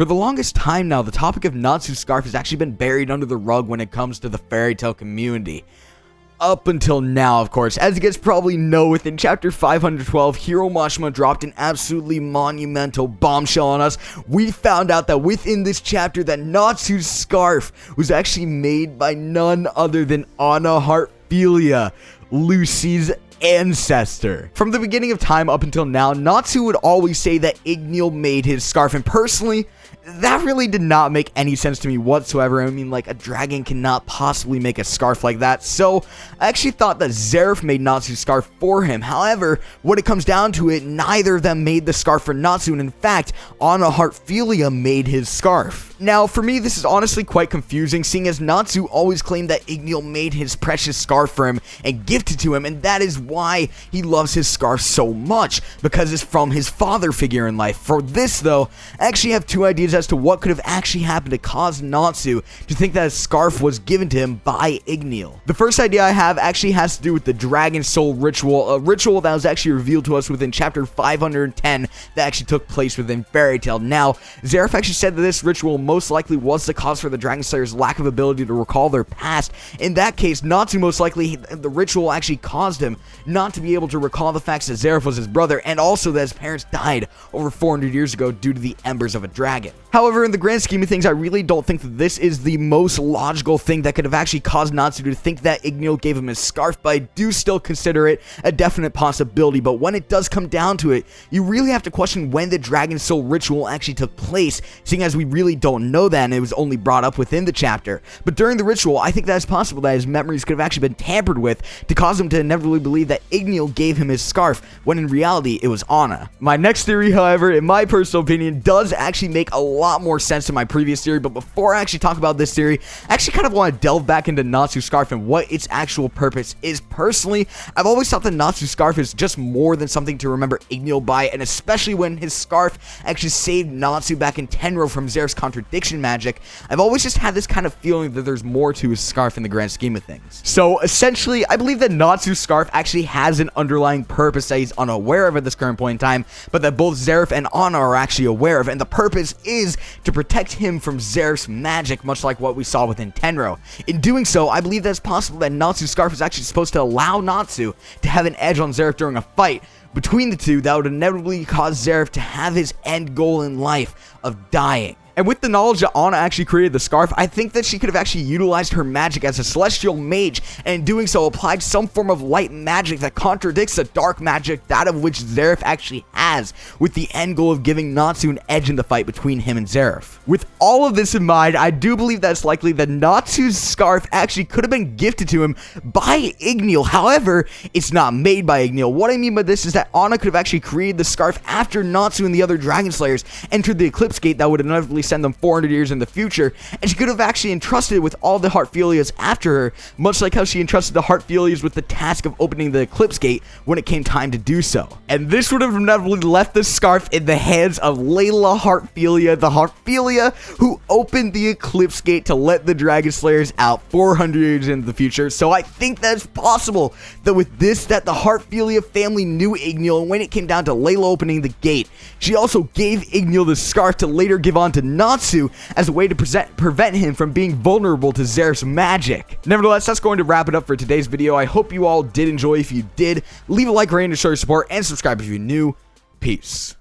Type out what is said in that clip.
For the longest time now, the topic of Natsu's scarf has actually been buried under the rug when it comes to the fairy tale community. Up until now, of course. As you guys probably know, within chapter 512, Hiro Mashima dropped an absolutely monumental bombshell on us. We found out that within this chapter that Natsu's scarf was actually made by none other than Anna Heartfilia, Lucy's ancestor. From the beginning of time up until now, Natsu would always say that Igneel made his scarf, and personally, that really did not make any sense to me whatsoever. I mean, like, a dragon cannot possibly make a scarf like that, so I actually thought that Zeref made Natsu's scarf for him. However, when it comes down to it, neither of them made the scarf for Natsu, and in fact, Anna Heartfilia made his scarf. Now, for me, this is honestly quite confusing, seeing as Natsu always claimed that Igneel made his precious scarf for him and gifted to him, and that is why he loves his scarf so much, because it's from his father figure in life. For this, though, I actually have two ideas as to what could have actually happened to cause Natsu to think that his scarf was given to him by Igneel. The first idea I have actually has to do with the Dragon Soul ritual, a ritual that was actually revealed to us within chapter 510 that actually took place within Fairy Tail. Now, Zeref actually said that this ritual most likely was the cause for the Dragon Slayer's lack of ability to recall their past. In that case, Natsu most likely, the ritual actually caused him not to be able to recall the fact that Zeref was his brother, and also that his parents died over 400 years ago due to the embers of a dragon. However, in the grand scheme of things, I really don't think that this is the most logical thing that could have actually caused Natsu to think that Igneel gave him his scarf, but I do still consider it a definite possibility. But when it does come down to it, you really have to question when the Dragon Soul ritual actually took place, seeing as we really don't know that, and it was only brought up within the chapter. But during the ritual, I think that it's possible that his memories could have actually been tampered with to cause him to inevitably believe that Igneel gave him his scarf, when in reality, it was Anna. My next theory, however, in my personal opinion, does actually make a lot more sense to my previous theory, but before I actually talk about this theory, I actually kind of want to delve back into Natsu's scarf and what its actual purpose is. Personally, I've always thought that Natsu's scarf is just more than something to remember Igneel by, and especially when his scarf actually saved Natsu back in Tenro from Zeref's contradiction magic, I've always just had this kind of feeling that there's more to his scarf in the grand scheme of things. So essentially, I believe that Natsu's scarf actually has an underlying purpose that he's unaware of at this current point in time, but that both Zeref and Anna are actually aware of, and the purpose is to protect him from Zeref's magic, much like what we saw within Tenro. In doing so, I believe that it's possible that Natsu's scarf is actually supposed to allow Natsu to have an edge on Zeref during a fight between the two that would inevitably cause Zeref to have his end goal in life of dying. And with the knowledge that Anna actually created the scarf, I think that she could have actually utilized her magic as a celestial mage, and in doing so applied some form of light magic that contradicts the dark magic, that of which Zeref actually has, with the end goal of giving Natsu an edge in the fight between him and Zeref. With all of this in mind, I do believe that it's likely that Natsu's scarf actually could have been gifted to him by Igneel. However, it's not made by Igneel. What I mean by this is that Anna could have actually created the scarf after Natsu and the other Dragon Slayers entered the Eclipse Gate that would inevitably send them 400 years in the future, and she could have actually entrusted it with all the Heartfilias after her, much like how she entrusted the Heartfilias with the task of opening the Eclipse Gate when it came time to do so. And this would have inevitably left the scarf in the hands of Layla Heartfilia, the Heartfilia who opened the Eclipse Gate to let the Dragon Slayers out 400 years into the future. So I think that it's possible that with this, that the Heartfilia family knew Igneel, and when it came down to Layla opening the gate, she also gave Igneel the scarf to later give on to Natsu as a way to prevent him from being vulnerable to Zeref's magic. Nevertheless, that's going to wrap it up for today's video. I hope you all did enjoy. If you did, leave a like, rating to show your support, and subscribe if you're new. Peace.